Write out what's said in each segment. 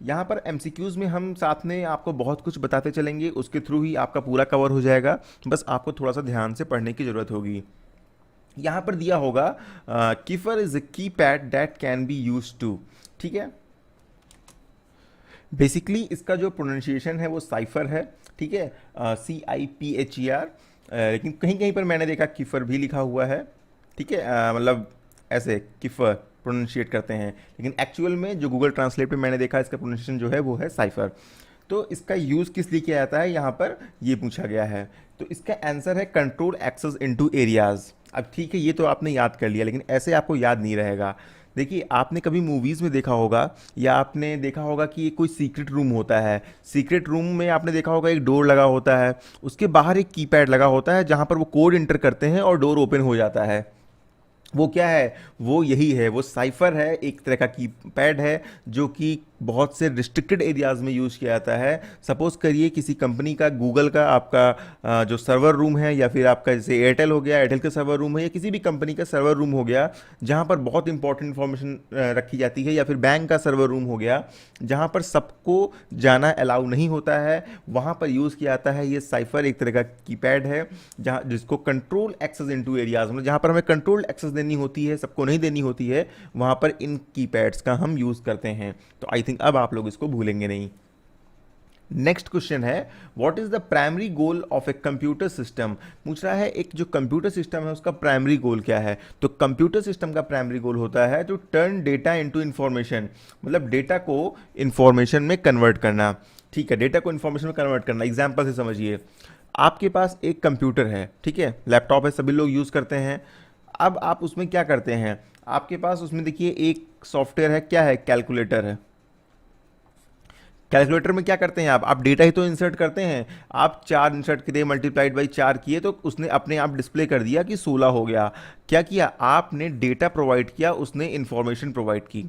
यहाँ पर एमसीक्यूज़ में हम साथ में आपको बहुत कुछ बताते चलेंगे, उसके थ्रू ही आपका पूरा कवर हो जाएगा। बस आपको थोड़ा सा ध्यान से पढ़ने की ज़रूरत होगी। यहाँ पर दिया होगा Kiefer is a keypad that can be use to. ठीक है, बेसिकली इसका जो प्रोनाउंसिएशन है वो साइफर है। ठीक है, CIPHER, लेकिन कहीं कहीं पर मैंने देखा किफर भी लिखा हुआ है। ठीक है, मतलब ऐसे किफर प्रोनाउंशिएट करते हैं, लेकिन एक्चुअल में जो गूगल ट्रांसलेट पे मैंने देखा इसका प्रोनाउंसिएशन जो है वो है साइफर। तो इसका यूज़ किस लिए किया जाता है यहाँ पर ये पूछा गया है। तो इसका आंसर है कंट्रोल एक्सेस इनटू एरियाज। अब ठीक है, ये तो आपने याद कर लिया, लेकिन ऐसे आपको याद नहीं रहेगा। देखिए, आपने कभी मूवीज़ में देखा होगा या आपने देखा होगा कि ये कोई सीक्रेट रूम होता है। सीक्रेट रूम में आपने देखा होगा एक डोर लगा होता है, उसके बाहर एक कीपैड लगा होता है जहाँ पर वो कोड इंटर करते हैं और डोर ओपन हो जाता है। वो क्या है, वो यही है, वो साइफर है, एक तरह का कीपैड है जो कि बहुत से रिस्ट्रिक्टेड एरियाज़ में यूज़ किया जाता है। सपोज़ करिए किसी कंपनी का, गूगल का आपका जो सर्वर रूम है, या फिर आपका जैसे एयरटेल हो गया, एयरटेल का सर्वर रूम है, या किसी भी कंपनी का सर्वर रूम हो गया जहाँ पर बहुत इंपॉर्टेंट इंफॉर्मेशन रखी जाती है, या फिर बैंक का सर्वर रूम हो गया जहाँ पर सबको जाना अलाउ नहीं होता है, वहाँ पर यूज़ किया जाता है ये साइफर, एक तरह का कीपैड है जहाँ जिसको कंट्रोल एक्सेस इनटू एरियाज, मतलब जहाँ पर हमें कंट्रोल एक्सेस देनी होती है, सबको नहीं देनी होती है, वहाँ पर इन कीपैड्स का हम यूज़ करते हैं। तो आई थिंक अब आप लोग इसको भूलेंगे नहीं। नेक्स्ट क्वेश्चन है, what is the primary goal of a computer system. पूछ रहा है एक जो कंप्यूटर सिस्टम है उसका प्राइमरी गोल क्या है। तो कंप्यूटर सिस्टम का प्राइमरी गोल होता है to turn data into information, मतलब डेटा को इंफॉर्मेशन में कन्वर्ट करना। ठीक है, डेटा को इंफॉर्मेशन में कन्वर्ट करना। एग्जाम्पल से समझिए, आपके पास एक कंप्यूटर है, ठीक है, लैपटॉप है, सभी लोग यूज़ करते हैं। अब आप उसमें क्या करते हैं, आपके पास उसमें देखिए एक सॉफ्टवेयर है, क्या है, कैलकुलेटर है। कैलकुलेटर में क्या करते हैं आप डेटा ही तो इंसर्ट करते हैं। आप 4 इंसर्ट किए, मल्टीप्लाइड बाई 4 किए, तो उसने अपने आप डिस्प्ले कर दिया कि 16 हो गया। क्या किया, आपने डेटा प्रोवाइड किया, उसने इंफॉर्मेशन प्रोवाइड की।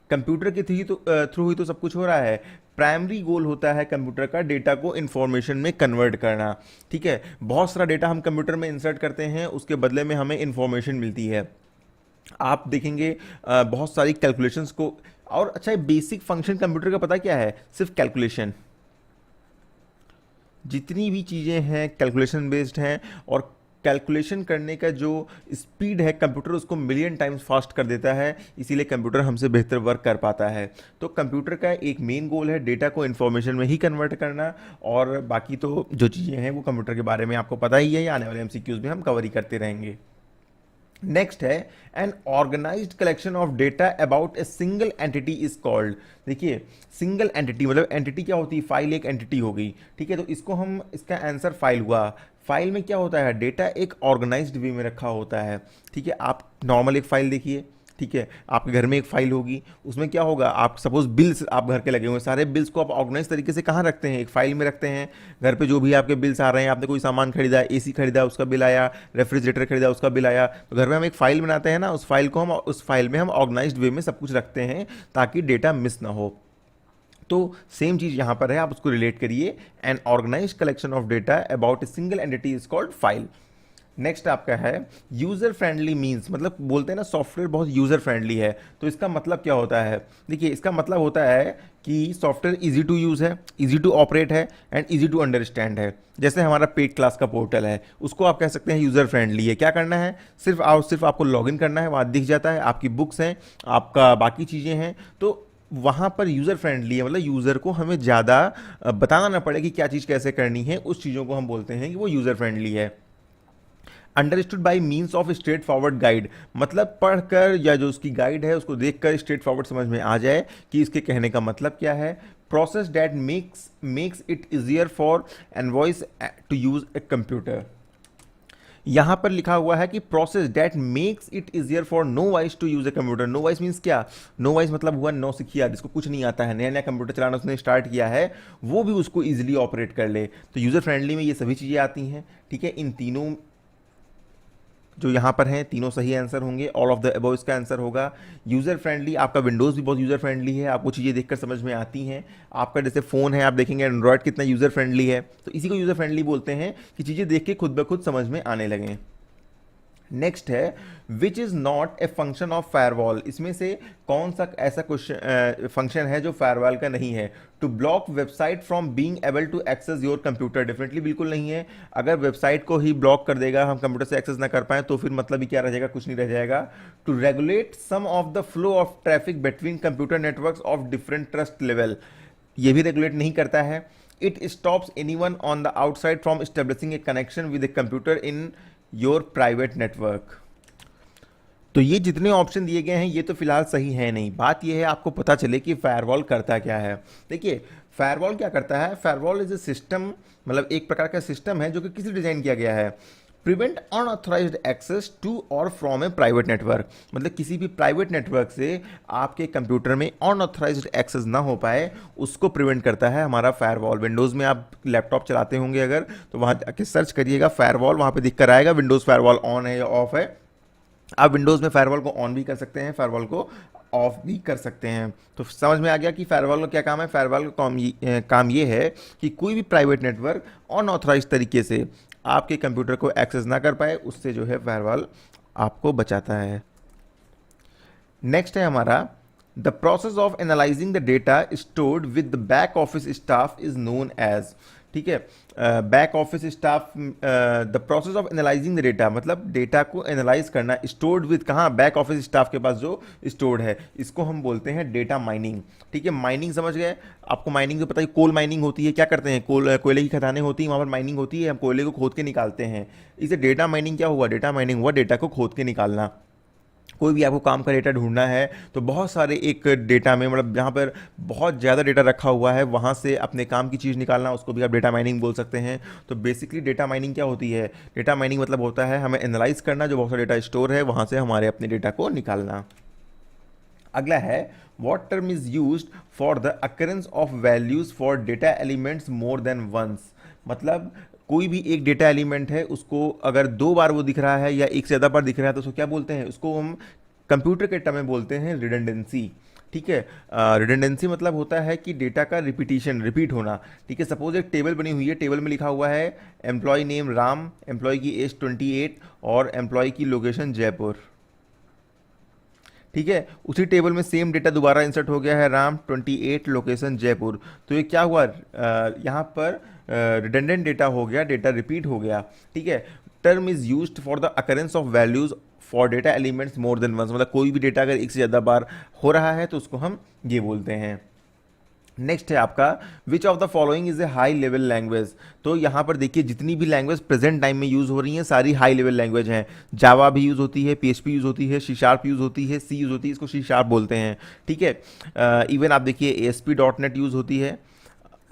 कंप्यूटर के थ्रू ही तो सब कुछ हो रहा है। प्राइमरी गोल होता है कंप्यूटर का डेटा को इंफॉर्मेशन में कन्वर्ट करना। ठीक है, बहुत सारा डेटा हम कंप्यूटर में इंसर्ट करते हैं, उसके बदले में हमें इंफॉर्मेशन मिलती है। आप देखेंगे बहुत सारी कैलकुलेशंस को। और अच्छा, बेसिक फंक्शन कंप्यूटर का पता क्या है, सिर्फ कैलकुलेशन। जितनी भी चीज़ें हैं कैलकुलेशन बेस्ड हैं, और कैलकुलेशन करने का जो स्पीड है कंप्यूटर उसको मिलियन टाइम्स फास्ट कर देता है, इसीलिए कंप्यूटर हमसे बेहतर वर्क कर पाता है। तो कंप्यूटर का एक मेन गोल है डेटा को इन्फॉर्मेशन में ही कन्वर्ट करना, और बाकी तो जो चीज़ें हैं वो कंप्यूटर के बारे में आपको पता ही है, या आने वाले एमसीक्यूज में हम कवर ही करते रहेंगे। नेक्स्ट है, an organised collection of data about a single entity is called. देखिए, सिंगल एंटिटी मतलब एंटिटी क्या होती है, फाइल एक एंटिटी हो गई। ठीक है, तो इसको हम, इसका आंसर फाइल हुआ। फाइल में क्या होता है, डेटा एक ऑर्गेनाइज्ड वे में रखा होता है। ठीक है, आप नॉर्मल एक फाइल देखिए, ठीक है, आपके घर में एक फाइल होगी, उसमें क्या होगा, आप सपोज बिल्स आप घर के लगे हुए हैं, सारे बिल्स को आप ऑर्गेनाइज तरीके से कहाँ रखते हैं, एक फाइल में रखते हैं। घर पे जो भी आपके बिल्स आ रहे हैं, आपने कोई सामान खरीदा, एसी खरीदा उसका बिल आया, रेफ्रिजरेटर खरीदा उसका बिल आया, तो घर में हम एक फाइल बनाते हैं ना, उस फाइल को हम, उस फाइल में हम ऑर्गेनाइज्ड वे में सब कुछ रखते हैं ताकि डेटा मिस ना हो। तो सेम चीज यहां पर है, आप उसको रिलेट करिए। An organised collection of data about a single entity is called file. Next आपका है, यूजर फ्रेंडली मीन्स, मतलब बोलते हैं ना सॉफ्टवेयर बहुत यूजर फ्रेंडली है, तो इसका मतलब क्या होता है। देखिए, इसका मतलब होता है कि सॉफ्टवेयर इजी टू यूज है, इजी टू ऑपरेट है, एंड इजी टू अंडरस्टैंड है। जैसे हमारा पेड क्लास का पोर्टल है, उसको आप कह सकते हैं यूजर फ्रेंडली है। क्या करना है, सिर्फ आपको लॉगिन करना है, वहां दिख जाता है आपकी बुक्स हैं, आपका बाकी चीजें हैं, तो वहाँ पर यूज़र फ्रेंडली है, मतलब यूज़र को हमें ज़्यादा बताना ना पड़े कि क्या चीज़ कैसे करनी है, उस चीज़ों को हम बोलते हैं कि वो यूज़र फ्रेंडली है। Understood by means of straight forward guide, मतलब पढ़कर या जो उसकी गाइड है उसको देखकर स्ट्रेट फॉरवर्ड समझ में आ जाए कि इसके कहने का मतलब क्या है। Process that makes it easier for novice to use a computer. यहां पर लिखा हुआ है कि process that makes it easier for novice to use a computer. Novice means क्या, नो वाइस मतलब हुआ नौ सिखिया, जिसको कुछ नहीं आता है, नया नया कंप्यूटर चलाना उसने स्टार्ट किया है, वो भी उसको इजिली ऑपरेट कर ले। तो यूजर फ्रेंडली में ये सभी चीजें आती हैं। ठीक है, इन तीनों जो यहाँ पर हैं तीनों सही आंसर होंगे, ऑल ऑफ द अबव इसका आंसर होगा। यूज़र फ्रेंडली, आपका विंडोज़ भी बहुत यूज़र फ्रेंडली है, आपको चीज़ें देखकर समझ में आती हैं। आपका जैसे फ़ोन है, आप देखेंगे एंड्रॉयड कितना यूज़र फ्रेंडली है, तो इसी को यूज़र फ्रेंडली बोलते हैं कि चीज़ें देख के खुद ब खुद समझ में आने लगें। नेक्स्ट है which is not a function of firewall, इसमें से कौन सा ऐसा क्वेश्चन फंक्शन है जो फायरवॉल का नहीं है। To block website from being able to access your computer, definitely बिल्कुल नहीं है। अगर वेबसाइट को ही ब्लॉक कर देगा, हम कंप्यूटर से एक्सेस ना कर पाए, तो फिर मतलब ही क्या रह जाएगा, कुछ नहीं रह जाएगा। To regulate some of the flow of traffic between computer networks of different trust level, ये भी रेगुलेट नहीं करता है। It stops anyone on the outside from establishing a connection with a computer in your private network. तो ये जितने option दिए गए हैं ये तो फिलहाल सही है नहीं। बात ये है आपको पता चले कि फायरवॉल करता क्या है। देखिए फायरवॉल क्या करता है, फायरवॉल इज ए सिस्टम, मतलब एक प्रकार का सिस्टम है जो कि किसी डिजाइन किया गया है। प्रिवेंट अनऑथराइज्ड एक्सेस टू और फ्रॉम ए प्राइवेट नेटवर्क, मतलब किसी भी प्राइवेट नेटवर्क से आपके कंप्यूटर में अनऑथराइज्ड एक्सेस ना हो पाए, उसको प्रिवेंट करता है हमारा फायरवॉल। विंडोज़ में आप लैपटॉप चलाते होंगे अगर, तो वहाँ जाके सर्च करिएगा फायरवॉल, वहाँ पे दिख कर आएगा विंडोज़ फायरवॉल ऑन है या ऑफ है। आप विंडोज़ में फायरवॉल को ऑन भी कर सकते हैं, फायरवॉल को ऑफ भी कर सकते हैं। तो समझ में आ गया कि फायरवॉल का क्या काम है। फायरवॉल का काम ये है कि कोई भी प्राइवेट नेटवर्क अनऑथराइज्ड तरीके से आपके कंप्यूटर को एक्सेस ना कर पाए, उससे जो है फायरवॉल आपको बचाता है। नेक्स्ट है हमारा the process of analysing the data stored with the back office staff is known as, ठीक है, back office staff, the process of analysing the data, मतलब डेटा को एनालाइज करना, स्टोर्ड विद कहाँ, बैक ऑफिस स्टाफ के पास जो stored है, इसको हम बोलते हैं डेटा माइनिंग। ठीक है, माइनिंग समझ गए। आपको माइनिंग तो पता है, कोल माइनिंग होती है, क्या करते हैं, कोयले की खदानें होती हैं, वहाँ पर माइनिंग होती है, हम कोयले को खोद के निकालते हैं। इसे डेटा माइनिंग क्या हुआ, डेटा माइनिंग हुआ डेटा को खोद के निकालना। कोई भी आपको काम का डेटा ढूंढना है तो बहुत सारे एक डेटा में, मतलब जहाँ पर बहुत ज़्यादा डेटा रखा हुआ है, वहाँ से अपने काम की चीज़ निकालना, उसको भी आप डेटा माइनिंग बोल सकते हैं। तो बेसिकली डेटा माइनिंग क्या होती है, डेटा माइनिंग मतलब होता है हमें एनालाइज करना, जो बहुत सारा डेटा स्टोर है वहाँ से हमारे अपने डेटा को निकालना। अगला है what term is used for the occurrence of values for data elements more than once, मतलब कोई भी एक डेटा एलिमेंट है, उसको अगर 2 बार वो दिख रहा है या एक से ज़्यादा बार दिख रहा है तो उसको क्या बोलते हैं, उसको हम कंप्यूटर के टर्म में बोलते हैं रिडंडेंसी। ठीक है, रिडंडेंसी मतलब होता है कि डेटा का रिपीटिशन, रिपीट होना। ठीक है, सपोज एक टेबल बनी हुई है, टेबल में लिखा हुआ है एम्प्लॉय नेम राम, एम्प्लॉय की एज 28 और एम्प्लॉय की लोकेशन जयपुर। ठीक है, उसी टेबल में सेम डेटा दोबारा इंसर्ट हो गया है, राम 28 लोकेशन जयपुर। तो ये क्या हुआ, यहाँ पर रिडंडेंट डेटा हो गया, डेटा रिपीट हो गया। ठीक है, term is used for the occurrence of values for data elements more than once, मतलब कोई भी डेटा अगर एक से ज़्यादा बार हो रहा है तो उसको हम ये बोलते हैं। नेक्स्ट है आपका विच of the following is a high level language. तो यहाँ पर देखिए जितनी भी लैंग्वेज प्रेजेंट टाइम में यूज़ हो रही हैं सारी हाई लेवल लैंग्वेज हैं। जावा भी यूज़ होती है, PHP यूज़ होती है, C# यूज़ होती है, C यूज़ होती है, इसको C# बोलते हैं। ठीक है, इवन आप देखिए ASP.NET यूज़ होती है,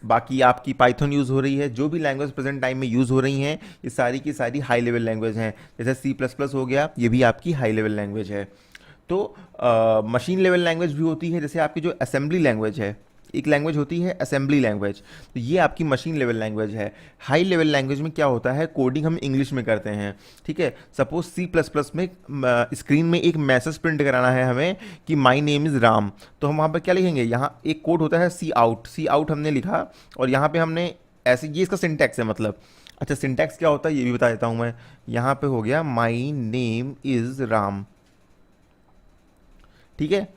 बाकी आपकी पाइथन यूज़ हो रही है। जो भी लैंग्वेज प्रेजेंट टाइम में यूज़ हो रही हैं ये सारी की सारी हाई लेवल लैंग्वेज हैं। जैसे C++ हो गया, ये भी आपकी हाई लेवल लैंग्वेज है। तो मशीन लेवल लैंग्वेज भी होती है, जैसे आपकी जो असेंबली लैंग्वेज है, एक लैंग्वेज होती है असेंबली लैंग्वेज, तो ये आपकी मशीन लेवल लैंग्वेज है। हाई लेवल लैंग्वेज में क्या होता है, कोडिंग हम इंग्लिश में करते हैं। ठीक है, सपोज C++ में स्क्रीन में एक मैसेज प्रिंट कराना है हमें कि माई नेम इज़ राम, तो हम वहाँ पर क्या लिखेंगे, यहाँ एक कोड होता है सी आउट हमने लिखा और यहाँ पे हमने ऐसे, ये इसका सिंटैक्स है मतलब। अच्छा, सिंटैक्स क्या होता है ये भी बता देता हूँ मैं। यहाँ पे हो गया माई नेम इज़ राम। ठीक है,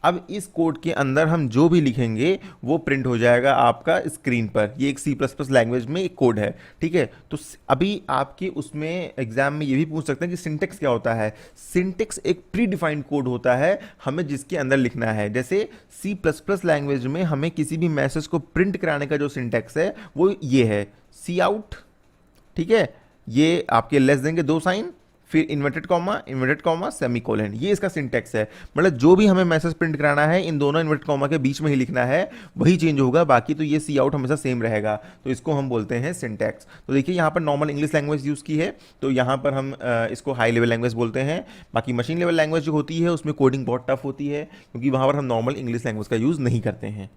अब इस कोड के अंदर हम जो भी लिखेंगे वो प्रिंट हो जाएगा आपका स्क्रीन पर। ये एक C++ लैंग्वेज में एक कोड है। ठीक है, तो अभी आपके उसमें एग्जाम में ये भी पूछ सकते हैं कि सिंटेक्स क्या होता है। सिंटेक्स एक प्री डिफाइंड कोड होता है हमें जिसके अंदर लिखना है। जैसे C++ लैंग्वेज में हमें किसी भी मैसेज को प्रिंट कराने का जो सिंटेक्स है वो ये है सी आउट। ठीक है, ये आपके लेस देंगे 2 साइन, फिर इन्वर्टेड कॉमा सेमीकोलन, ये इसका सिंटेक्स है। मतलब जो भी हमें मैसेज प्रिंट कराना है इन दोनों इन्वर्टेड कॉमा के बीच में ही लिखना है, वही चेंज होगा, बाकी तो ये सी आउट हमेशा सेम रहेगा। तो इसको हम बोलते हैं सिंटेक्स। तो देखिए यहाँ पर नॉर्मल इंग्लिश लैंग्वेज यूज़ की है, तो यहाँ पर हम इसको हाई लेवल लैंग्वेज बोलते हैं। बाकी मशीन लेवल लैंग्वेज जो होती है उसमें कोडिंग बहुत टफ होती है, क्योंकि वहाँ पर हम नॉर्मल इंग्लिश लैंग्वेज का यूज़ नहीं करते हैं।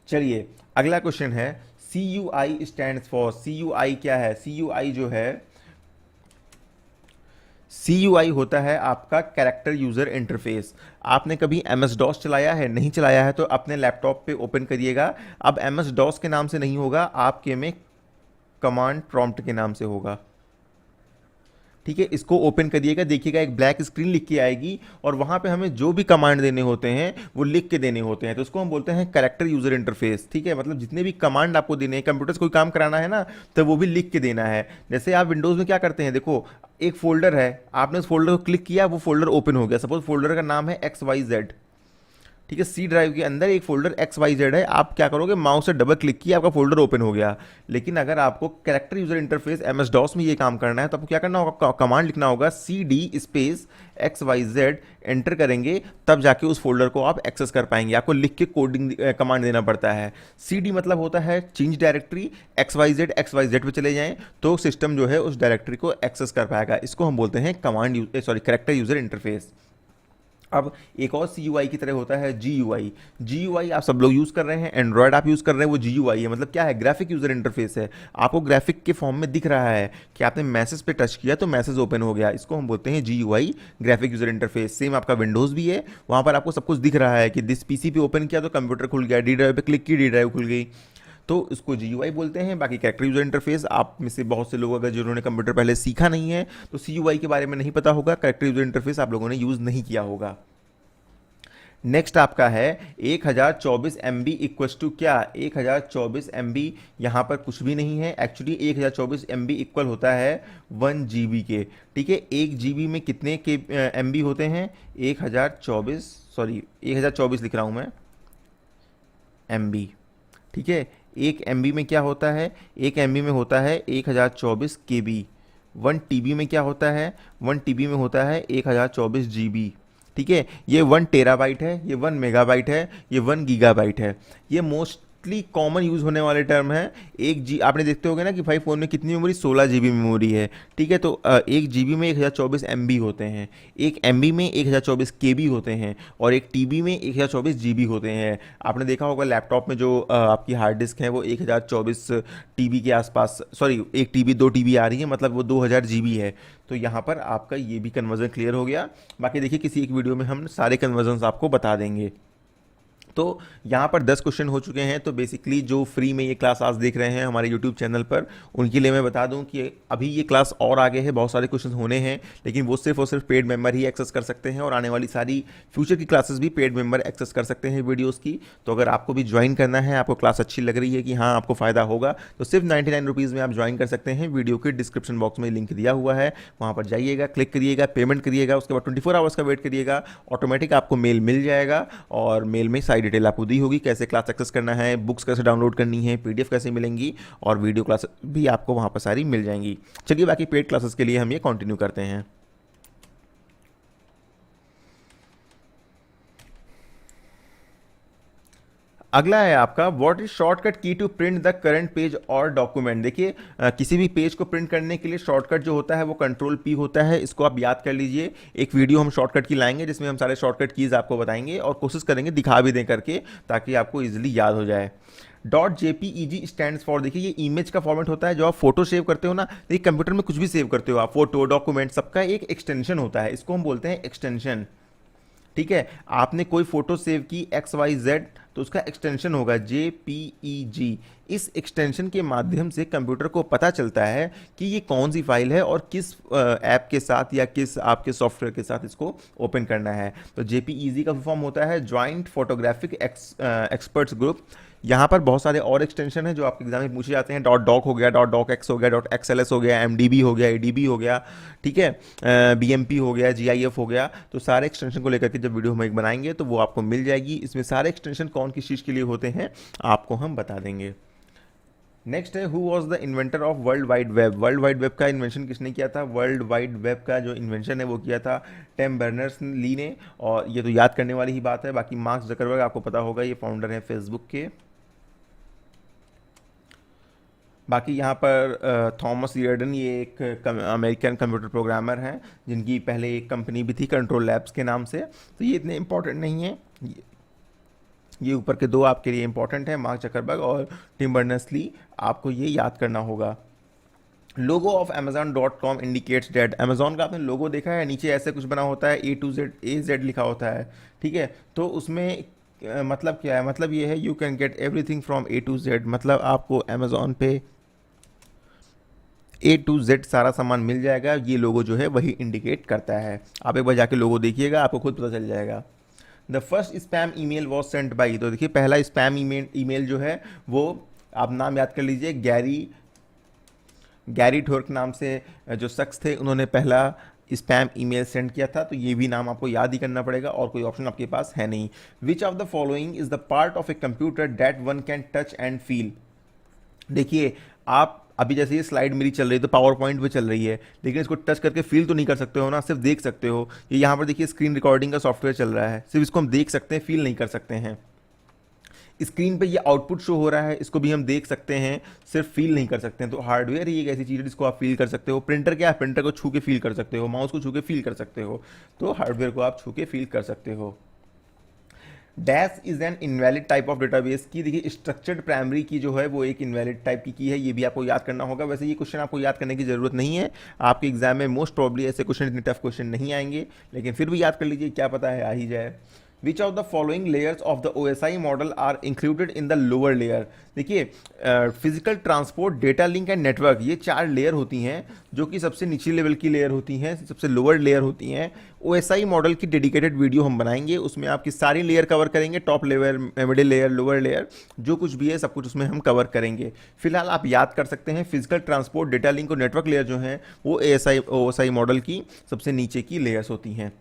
चलिए अगला क्वेश्चन है CUI स्टैंड्स फॉर। CUI क्या है, CUI जो है, CUI होता है आपका कैरेक्टर यूज़र इंटरफेस। आपने कभी MS-DOS चलाया है, नहीं चलाया है तो अपने लैपटॉप पे ओपन करिएगा। अब MS-DOS के नाम से नहीं होगा, आपके में कमांड प्रॉम्प्ट के नाम से होगा। ठीक है, इसको ओपन करिएगा, देखिएगा एक ब्लैक स्क्रीन लिख के आएगी और वहां पे हमें जो भी कमांड देने होते हैं वो लिख के देने होते हैं, तो उसको हम बोलते हैं कैरेक्टर यूजर इंटरफेस। ठीक है, मतलब जितने भी कमांड आपको देने हैं, कंप्यूटर से कोई काम कराना है ना, तो वो भी लिख के देना है। जैसे आप विंडोज में क्या करते हैं, देखो एक फोल्डर है, आपने उस फोल्डर को क्लिक किया, वो फोल्डर ओपन हो गया। सपोज फोल्डर का नाम है XYZ, ठीक है, सी ड्राइव के अंदर एक फोल्डर XYZ है, आप क्या करोगे, माउस से डबल क्लिक किया, आपका फोल्डर ओपन हो गया। लेकिन अगर आपको character user interface MS DOS में ये काम करना है, तो आपको क्या करना होगा, कमांड लिखना होगा CD स्पेस XYZ, एंटर करेंगे, तब जाके उस फोल्डर को आप एक्सेस कर पाएंगे। आपको लिख के कोडिंग कमांड देना पड़ता है। CD मतलब होता है चेंज डायरेक्टरी, XYZ पे चले जाएं तो सिस्टम जो है उस डायरेक्टरी को एक्सेस कर पाएगा। इसको हम बोलते हैं कैरेक्टर यूजर इंटरफेस। अब एक और CUI की तरह होता है GUI। GUI आप सब लोग यूज़ कर रहे हैं, एंड्रॉयड आप यूज़ कर रहे हैं, वो GUI है। मतलब क्या है, ग्राफिक यूज़र इंटरफेस है। आपको ग्राफिक के फॉर्म में दिख रहा है कि आपने मैसेज पे टच किया तो मैसेज ओपन हो गया, इसको हम बोलते हैं GUI, graphic user interface. Same आपका विंडोज़ भी है, वहाँ पर आपको सब कुछ दिख रहा है कि दिस PC पे ओपन किया तो कंप्यूटर खुल गया, D ड्राइव पे क्लिक की, D ड्राइव खुल गई, तो इसको GUI बोलते हैं। बाकी कैरेक्टर यूजर इंटरफेस, आप में से बहुत से लोग अगर जिन्होंने कंप्यूटर पहले सीखा नहीं है तो CUI के बारे में नहीं पता होगा, कैरेक्टर यूजर इंटरफेस आप लोगों ने यूज़ नहीं किया होगा। नेक्स्ट आपका है 1024 MB इक्वल्स टू क्या, 1024 MB, यहाँ पर कुछ भी नहीं है। एक्चुअली 1024 MB इक्वल होता है 1 GB के। ठीक है, 1 GB में कितने के MB होते हैं, 1024 लिख रहा हूँ मैं, MB। ठीक है, 1 MB में क्या होता है, 1 MB में होता है 1024 KB। 1 TB में क्या होता है, 1 TB में होता है 1024 GB। ठीक है, ये 1 टेराबाइट है, ये 1 मेगाबाइट है, ये 1 गीगाबाइट है। ये मोस्टली कॉमन यूज़ होने वाले टर्म है। आपने देखते होगे ना कि भाई फ़ोन में कितनी मेमोरी, 16 GB मेमोरी है। ठीक है, तो 1 GB में 1024 MB होते हैं, 1 MB में 1024 KB होते हैं, और 1 TB में 1024 GB होते हैं। आपने देखा होगा लैपटॉप में जो आपकी हार्ड डिस्क है वो 1024 TB के आसपास, सॉरी 1 TB 2 TB आ रही है, मतलब वो 2000 GB है। तो यहाँ पर आपका ये भी कन्वर्जन क्लियर हो गया। बाकी देखिए किसी एक वीडियो में हम सारे कन्वर्जन्स आपको बता देंगे। तो यहाँ पर 10 क्वेश्चन हो चुके हैं। तो बेसिकली जो फ्री में ये क्लास आज देख रहे हैं हमारे यूट्यूब चैनल पर, उनके लिए मैं बता दूं कि अभी ये क्लास और आगे है, बहुत सारे क्वेश्चन होने हैं, लेकिन वो सिर्फ और सिर्फ पेड मेंबर ही एक्सेस कर सकते हैं, और आने वाली सारी फ्यूचर की क्लासेस भी पेड मेंबर एक्सेस कर सकते हैं वीडियोज़ की। तो अगर आपको भी ज्वाइन करना है, आपको क्लास अच्छी लग रही है कि हाँ आपको फ़ायदा होगा, तो सिर्फ 99 रुपीज़ में आप ज्वाइन कर सकते हैं। वीडियो के डिस्क्रिप्शन बॉक्स में लिंक दिया हुआ है, वहाँ पर जाइएगा, क्लिक करिएगा, पेमेंट करिएगा, उसके बाद 24 आवर्स का वेट करिएगा, ऑटोमेटिक आपको मेल मिल जाएगा, और मेल में सारी डिटेल आपको दी होगी, कैसे क्लास एक्सेस करना है, बुक्स कैसे डाउनलोड करनी है, PDF कैसे मिलेंगी, और वीडियो क्लास भी आपको वहाँ पर सारी मिल जाएंगी। चलिए बाकी पेड क्लासेस के लिए हम ये कंटिन्यू करते हैं। अगला है आपका what is shortcut key to print the current page और डॉक्यूमेंट। देखिए किसी भी पेज को प्रिंट करने के लिए शॉर्टकट जो होता है वो Ctrl+P होता है, इसको आप याद कर लीजिए। एक वीडियो हम शॉर्टकट की लाएंगे जिसमें हम सारे शॉर्टकट कीज आपको बताएंगे, और कोशिश करेंगे दिखा भी दें करके, ताकि आपको इजिली याद हो जाए। .jpeg स्टैंड्स फॉर, देखिए ये इमेज का फॉर्मेट होता है। जो आप फोटो सेव करते हो ना, देखिए कंप्यूटर में कुछ भी सेव करते हो आप, फोटो डॉक्यूमेंट, सबका एक एक्सटेंशन होता है, इसको हम बोलते हैं एक्सटेंशन। ठीक है, आपने कोई फोटो सेव की XYZ, तो उसका एक्सटेंशन होगा JPEG। इस एक्सटेंशन के माध्यम से कंप्यूटर को पता चलता है कि ये कौन सी फाइल है और किस ऐप के साथ या किस आपके सॉफ्टवेयर के साथ इसको ओपन करना है। तो JPEG का फॉर्म होता है जॉइंट फोटोग्राफिक एक्सपर्ट्स ग्रुप। यहाँ पर बहुत सारे और एक्सटेंशन हैं जो आपके एग्जाम में पूछे जाते हैं। .doc हो गया, .docx हो गया, .xls हो गया, MDB हो गया, ADB हो गया, ठीक है, BMP हो गया, GIF हो गया। तो सारे एक्सटेंशन को लेकर के जब वीडियो हम एक बनाएंगे तो वो आपको मिल जाएगी। इसमें सारे एक्सटेंशन कौन किस चीज़ के लिए होते हैं आपको हम बता देंगे। नेक्स्ट है who was the inventor of world wide web. World wide web का इन्वेंशन किसने किया था? वर्ल्ड वाइड वेब का जो इन्वेंशन है वो किया था टिम बर्नर्स-ली ने, और ये तो याद करने वाली ही बात है। बाकी मार्क जकरबर्ग आपको पता होगा, ये फाउंडर है फेसबुक के। बाकी यहाँ पर थॉमस रियर्डन, ये एक अमेरिकन कंप्यूटर प्रोग्रामर हैं जिनकी पहले एक कंपनी भी थी कंट्रोल लैब्स के नाम से। तो ये इतने इंपॉर्टेंट नहीं है, ये ऊपर के दो आपके लिए इंपॉर्टेंट है, मार्क जकरबर्ग और टिम बर्नर्स-ली, आपको ये याद करना होगा। Logo of Amazon.com indicates that. Amazon का आपने लोगो देखा है, नीचे ऐसे कुछ बना होता है, A लिखा होता है, ठीक है। तो उसमें मतलब क्या है? मतलब ये है you can get everything from A to Z, मतलब आपको अमेजोन पे ए टू जेड सारा सामान मिल जाएगा, ये लोगो जो है वही इंडिकेट करता है। आप एक बार जाके लोगो देखिएगा, आपको खुद पता चल जाएगा। The first spam email was sent by, तो देखिए पहला स्पैम ईमेल जो है वो आप नाम याद कर लीजिए, गैरी ठोर्क नाम से जो शख्स थे उन्होंने पहला स्पैम ईमेल सेंड किया था। तो ये भी नाम आपको याद ही करना पड़ेगा और कोई ऑप्शन आपके पास है नहीं। विच of the following is the part of a computer that one can touch and feel. देखिए आप अभी जैसे ये स्लाइड मेरी चल रही है तो पावर पॉइंट पे चल रही है, लेकिन इसको टच करके फील तो नहीं कर सकते हो ना, सिर्फ देख सकते हो। ये यहाँ पर देखिए स्क्रीन रिकॉर्डिंग का सॉफ्टवेयर चल रहा है, सिर्फ इसको हम देख सकते हैं, फील नहीं कर सकते हैं। स्क्रीन पे ये आउटपुट शो हो रहा है, इसको भी हम देख सकते हैं, सिर्फ फील नहीं कर सकते हैं। तो हार्डवेयर ही एक ऐसी चीज़ है जिसको आप फील कर सकते हो। प्रिंटर क्या है, प्रिंटर को छू के फील कर सकते हो, माउस को छू के फील कर सकते हो, तो हार्डवेयर को आप छू के फील कर सकते हो। Dash is an invalid type of database की, देखिए स्ट्रक्चर्ड प्राइमरी की जो है वो एक इनवैलिड टाइप की है, ये भी आपको याद करना होगा। वैसे ये क्वेश्चन आपको याद करने की जरूरत नहीं है, आपके एग्जाम में मोस्ट प्रॉब्ली ऐसे क्वेश्चन इतने टफ क्वेश्चन नहीं आएंगे, लेकिन फिर भी याद कर लीजिए, क्या पता है आ ही जाए। Which of the following layers of the OSI model are included in the lower layer. देखिए physical transport, data link and network, ये 4 लेयर होती हैं जो कि सबसे निचली लेवल की लेयर होती हैं, सबसे लोअर लेयर होती हैं। OSI मॉडल की डेडिकेटेड वीडियो हम बनाएंगे, उसमें आपकी सारी लेयर कवर करेंगे, top layer, middle layer, lower layer, जो कुछ भी है सब कुछ उसमें हम कवर करेंगे। फिलहाल आप याद कर सकते हैं फिजिकल ट्रांसपोर्ट, डेटा लिंक और नेटवर्क लेयर जो हैं वो OSI मॉडल की सबसे नीचे की लेयर्स होती हैं।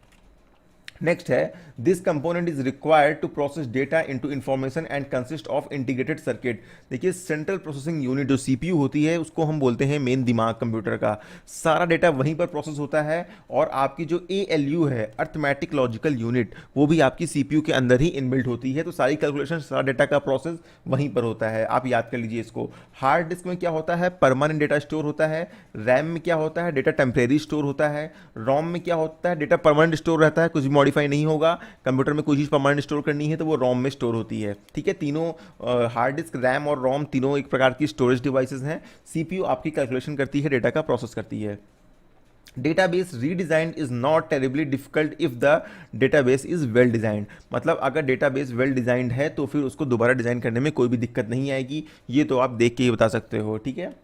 नेक्स्ट है this component is required to process data into information and consist of integrated circuit. देखिए सेंट्रल प्रोसेसिंग यूनिट जो CPU होती है उसको हम बोलते हैं मेन दिमाग कंप्यूटर का, सारा डेटा वहीं पर प्रोसेस होता है। और आपकी जो ALU है, अर्थमेटिक लॉजिकल यूनिट, वो भी आपकी CPU के अंदर ही इनबिल्ट होती है। तो सारी कैलकुलेशन, सारा डेटा का प्रोसेस वहीं पर होता है, आप याद कर लीजिए इसको। हार्ड डिस्क में क्या होता है, परमानेंट डेटा स्टोर होता है। रैम में क्या होता है, डेटा टेम्परेरी स्टोर होता है। रोम में क्या होता है, डेटा परमानेंट स्टोर रहता है, कुछ भी मॉडिफाई नहीं होगा। कंप्यूटर में कोई चीज़ परमानेंट स्टोर करनी है तो वो रोम में स्टोर होती है, ठीक है। तीनों हार्ड डिस्क, रैम और रोम, तीनों एक प्रकार की स्टोरेज डिवाइसेस हैं। CPU आपकी कैलकुलेशन करती है, डेटा का प्रोसेस करती है। Database redesign is not terribly difficult if the database is well designed. मतलब अगर डेटाबेस वेल डिजाइंड है तो फिर उसको दोबारा डिजाइन करने में कोई भी दिक्कत नहीं आएगी, ये तो आप देख के ही बता सकते हो, ठीक है।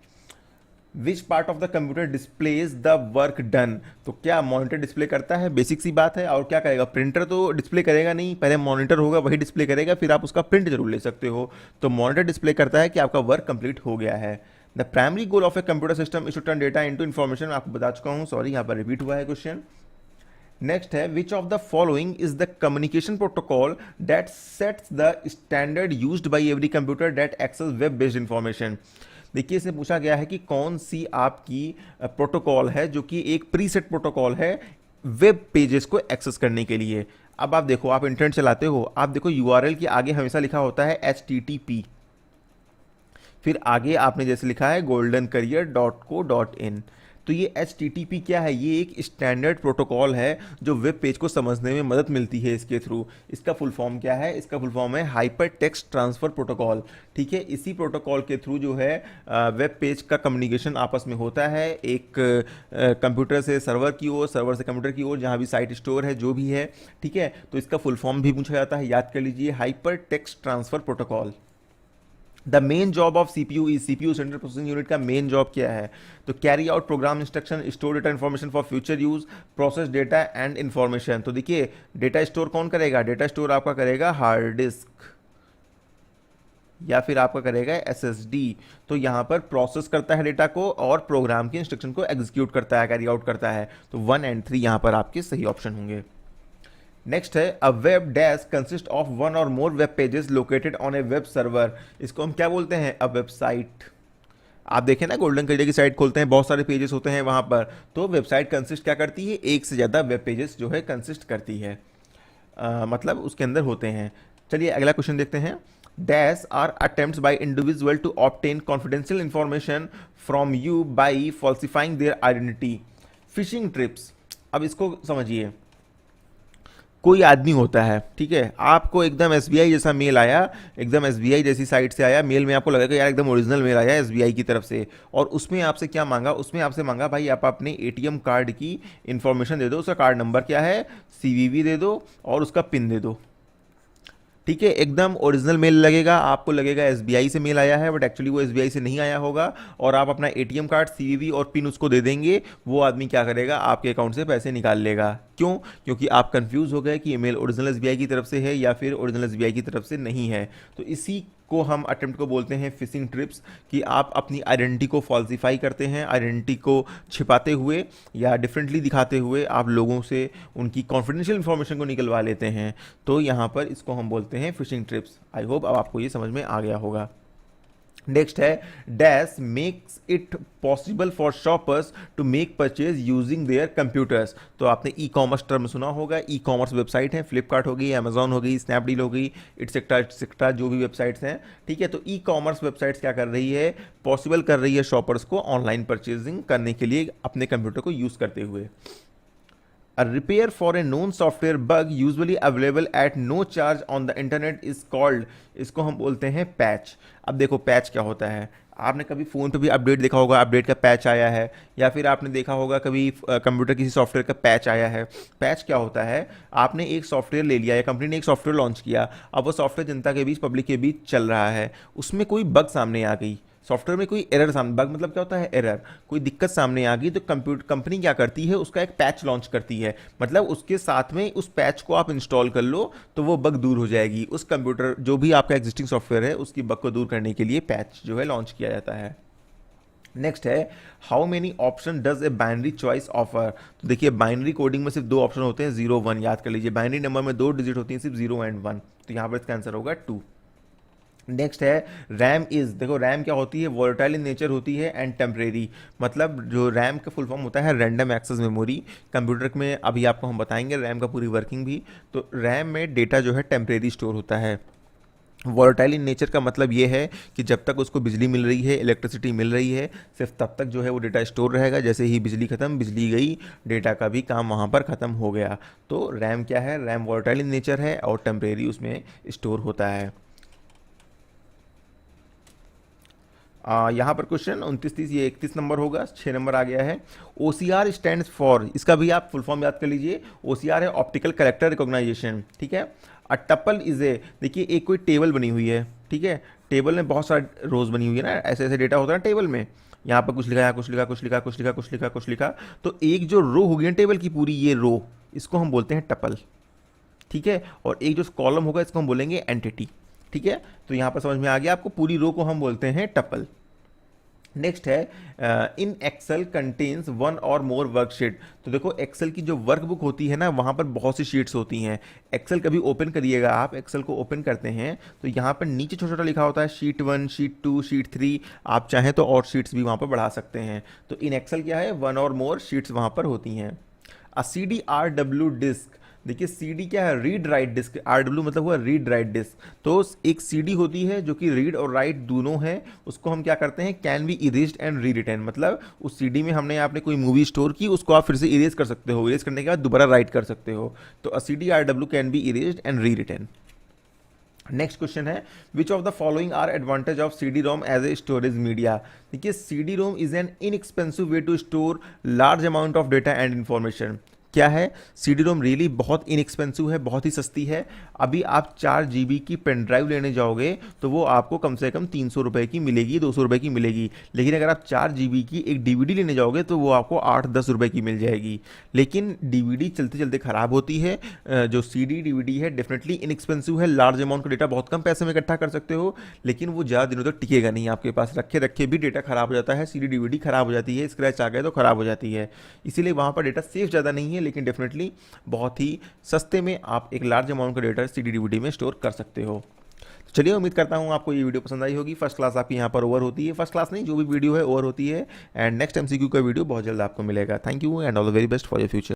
Which part of the computer displays the work done. तो क्या मॉनिटर डिस्प्ले करता है, बेसिक सी बात है। और क्या करेगा, प्रिंटर तो डिस्प्ले करेगा नहीं, पहले मॉनिटर होगा वही डिस्प्ले करेगा, फिर आप उसका प्रिंट जरूर ले सकते हो। तो मॉनिटर डिस्प्ले करता है कि आपका वर्क कंप्लीट हो गया है। The primary goal of a computer system is to turn data into information, आपको बता चुका हूँ, सॉरी यहाँ पर रिपीट हुआ है क्वेश्चन। नेक्स्ट है which of the following is the communication protocol that sets the standard used by every computer that access web based information. देखिए इसमें पूछा गया है कि कौन सी आपकी प्रोटोकॉल है जो कि एक प्रीसेट प्रोटोकॉल है वेब पेजेस को एक्सेस करने के लिए। अब आप देखो, आप इंटरनेट चलाते हो, आप देखो URL के आगे हमेशा लिखा होता है HTTP, फिर आगे आपने जैसे लिखा है goldencareer.co.in। तो ये HTTP क्या है, ये एक स्टैंडर्ड प्रोटोकॉल है जो वेब पेज को समझने में मदद मिलती है इसके थ्रू। इसका फुल फॉर्म क्या है, इसका फुल फॉर्म है हाइपर टेक्स्ट ट्रांसफर प्रोटोकॉल, ठीक है। इसी प्रोटोकॉल के थ्रू जो है वेब पेज का कम्युनिकेशन आपस में होता है, एक कंप्यूटर से सर्वर की ओर, सर्वर से कंप्यूटर की ओर, जहाँ भी साइट स्टोर है जो भी है, ठीक है। तो इसका फुल फॉर्म भी पूछा जाता है, याद कर लीजिए, hyper text transfer protocol. The main job of CPU is, CPU central processing unit का मेन जॉब क्या है, तो carry out programme instruction, store data information for future use, process data and information. तो देखिए डेटा स्टोर कौन करेगा, data store आपका करेगा हार्ड डिस्क या फिर आपका करेगा SSD। तो यहाँ पर प्रोसेस करता है डेटा को और प्रोग्राम के इंस्ट्रक्शन को एग्जीक्यूट करता है, कैरी आउट करता है। तो 1 और 3 यहाँ पर आपके सही ऑप्शन होंगे। नेक्स्ट है a web dash consist of 1 or more web pages located on a web server. इसको हम क्या बोलते हैं, अ वेबसाइट। आप देखें ना, गोल्डन करियर की साइट खोलते हैं, बहुत सारे पेजेस होते हैं वहाँ पर। तो वेबसाइट कंसिस्ट क्या करती है, एक से ज़्यादा वेब पेजेस जो है कंसिस्ट करती है, मतलब उसके अंदर होते हैं। चलिए अगला क्वेश्चन देखते हैं। Dash are attempts by individual to obtain confidential information from you by falsifying their identity. Phishing trips, अब इसको समझिए, कोई आदमी होता है, ठीक है, आपको एकदम SBI जैसा मेल आया, एकदम SBI जैसी साइट से आया मेल में, आपको लगा कि यार एकदम ओरिजिनल मेल आया SBI की तरफ से, और उसमें आपसे क्या मांगा, उसमें आपसे मांगा भाई आप अपने ATM कार्ड की इंफॉर्मेशन दे दो, उसका कार्ड नंबर क्या है, CVV दे दो और उसका पिन दे दो। ठीक है, एकदम ओरिजिनल मेल लगेगा, आपको लगेगा एसबीआई से मेल आया है, बट एक्चुअली वो एसबीआई से नहीं आया होगा, और आप अपना एटीएम कार्ड, सीवीवी और पिन उसको दे देंगे, वो आदमी क्या करेगा, आपके अकाउंट से पैसे निकाल लेगा। क्यों? क्योंकि आप कंफ्यूज हो गए कि ये मेल ओरिजिनल एसबीआई की तरफ से है या फिर ओरिजिनल एसबीआई की तरफ से नहीं है। तो इसी को हम अटेम्प्ट को बोलते हैं फिशिंग ट्रिप्स, कि आप अपनी आइडेंटिटी को फॉल्सिफाई करते हैं, आइडेंटिटी को छिपाते हुए या डिफरेंटली दिखाते हुए आप लोगों से उनकी कॉन्फिडेंशियल इंफॉर्मेशन को निकलवा लेते हैं। तो यहाँ पर इसको हम बोलते हैं फिशिंग ट्रिप्स। आई होप अब आपको ये समझ में आ गया होगा। नेक्स्ट है dash makes it possible for shoppers to make purchase using their computers. तो आपने ई कॉमर्स टर्म सुना होगा, ई कॉमर्स वेबसाइट है, फ्लिपकार्ट हो गई, अमेजॉन हो गई, स्नैपडील हो गई, इट्सेट्रा जो भी वेबसाइट्स हैं, ठीक है। तो ई कॉमर्स वेबसाइट्स क्या कर रही है, पॉसिबल कर रही है शॉपर्स को ऑनलाइन परचेजिंग करने के लिए अपने कंप्यूटर को यूज़ करते हुए। A repair for a known software bug usually available at no charge on the internet is called, इसको हम बोलते हैं पैच। अब देखो पैच क्या होता है, आपने कभी फ़ोन पे भी अपडेट देखा होगा, अपडेट का पैच आया है, या फिर आपने देखा होगा कभी कंप्यूटर किसी सॉफ्टवेयर का पैच आया है। पैच क्या होता है, आपने एक सॉफ्टवेयर ले लिया या कंपनी ने एक सॉफ्टवेयर लॉन्च किया, अब वो सॉफ्टवेयर जनता के बीच, पब्लिक के बीच चल रहा है, उसमें कोई बग सामने आ गई, सॉफ्टवेयर में कोई एरर सामने, बग मतलब क्या होता है, एरर, कोई दिक्कत सामने आ गई, तो कंपनी क्या करती है, उसका एक पैच लॉन्च करती है, मतलब उसके साथ में उस पैच को आप इंस्टॉल कर लो तो वो बग दूर हो जाएगी। उस कंप्यूटर जो भी आपका एग्जिस्टिंग सॉफ्टवेयर है उसकी बग को दूर करने के लिए पैच जो है लॉन्च किया जाता है। नेक्स्ट है how many option does a binary choice offer. तो देखिए बाइनरी कोडिंग में सिर्फ दो ऑप्शन होते हैं, 0 1, याद कर लीजिए, बाइनरी नंबर में दो डिजिट होती हैं, सिर्फ 0 एंड 1, तो यहाँ पर इसका आंसर होगा 2। नेक्स्ट है रैम इज, देखो रैम क्या होती है, वॉलेटाइल इन नेचर होती है एंड टेम्परेरी, मतलब जो रैम का फुल फॉर्म होता है रैंडम एक्सेस मेमोरी। कंप्यूटर में अभी आपको हम बताएंगे रैम का पूरी वर्किंग भी। तो रैम में डेटा जो है टेम्परेरी स्टोर होता है। वॉलेटाइल इन नेचर का मतलब ये है कि जब तक उसको बिजली मिल रही है, इलेक्ट्रिसिटी मिल रही है, सिर्फ तब तक जो है वो डेटा स्टोर रहेगा, जैसे ही बिजली खत्म, बिजली गई, डेटा का भी काम वहाँ पर ख़त्म हो गया। तो रैम क्या है, रैम वॉलेटाइल इन नेचर है और टेम्परेरी उसमें स्टोर होता है। यहाँ पर क्वेश्चन 29 ये 31 नंबर होगा, 6 नंबर आ गया है। OCR स्टैंड फॉर, इसका भी आप फुल फॉर्म याद कर लीजिए, OCR है ऑप्टिकल कैरेक्टर रिकॉग्नाइजेशन, ठीक है। अ टपल इज ए, देखिए एक कोई टेबल बनी हुई है, ठीक है, टेबल में बहुत सारे रोज बनी हुई है ना, ऐसे ऐसे डेटा होता है ना टेबल में, यहाँ पर कुछ लिखा, यहाँ कुछ लिखा, कुछ लिखा, कुछ लिखा, कुछ लिखा, कुछ लिखा, तो एक जो रो होगी ना टेबल की पूरी, ये रो, इसको हम बोलते हैं टपल, ठीक है। और एक जो कॉलम होगा इसको हम बोलेंगे एंटिटी, ठीक है। तो यहाँ पर समझ में आ गया आपको, पूरी रो को हम बोलते हैं टपल। नेक्स्ट है इन एक्सेल कंटेन्स वन और मोर वर्कशीट। तो देखो एक्सेल की जो वर्कबुक होती है ना, वहाँ पर बहुत सी शीट्स होती हैं। एक्सेल कभी ओपन करिएगा आप, एक्सेल को ओपन करते हैं तो यहाँ पर नीचे छोटा छोटा लिखा होता है शीट 1, शीट 2, शीट 3, आप चाहें तो और शीट्स भी वहाँ पर बढ़ा सकते हैं। तो इन एक्सेल क्या है, वन और मोर शीट्स वहाँ पर होती हैं। CDRW डिस्क, देखिए CD क्या है, रीड राइट डिस्क, RW मतलब हुआ रीड राइट डिस्क। तो एक CD होती है जो कि रीड और राइट दोनों है, उसको हम क्या करते हैं, कैन बी इरेज्ड एंड री रिटन, मतलब उस CD में हमने आपने कोई मूवी स्टोर की, उसको आप फिर से इरेज कर सकते हो, इरेज करने के बाद दोबारा राइट कर सकते हो। तो CDRW can be erased and rewritten. Next question है which of the following are advantage of CD-ROM as a storage media. देखिए CD-ROM is an inexpensive way to store large amount of data and information. क्या है, CD-ROM really बहुत inexpensive है, बहुत ही सस्ती है। अभी आप 4 GB की पेन ड्राइव लेने जाओगे तो वो आपको कम से कम 300 रुपये की मिलेगी, 200 रुपये की मिलेगी। लेकिन अगर आप 4 GB की एक DVD लेने जाओगे तो वो आपको 8-10 रुपये की मिल जाएगी। लेकिन DVD चलते चलते ख़राब होती है, जो CD DVD है डेफिनेटली इनएक्सपेंसिव है, लार्ज अमाउंट का डेटा बहुत कम पैसे में इकट्ठा कर सकते हो, लेकिन वो ज़्यादा दिनों तक टिकेगा नहीं, आपके पास रखे रखे भी डेटा ख़राब हो जाता है, CD DVD ख़राब हो जाती है, स्क्रैच आ गए तो ख़राब हो जाती है। इसीलिए वहाँ पर डेटा सेफ ज़्यादा नहीं है, लेकिन डेफिनेटली बहुत ही सस्ते में आप एक लार्ज अमाउंट का डेटा CD DVD में स्टोर कर सकते हो। तो चलिए उम्मीद करता हूँ आपको ये वीडियो पसंद आई होगी। फर्स्ट क्लास आपकी यहाँ पर ओवर होती है, फर्स्ट क्लास नहीं जो भी वीडियो है ओवर होती है, एंड नेक्स्ट MCQ का वीडियो बहुत जल्द आपको मिलेगा। Thank you and all the very best for your future.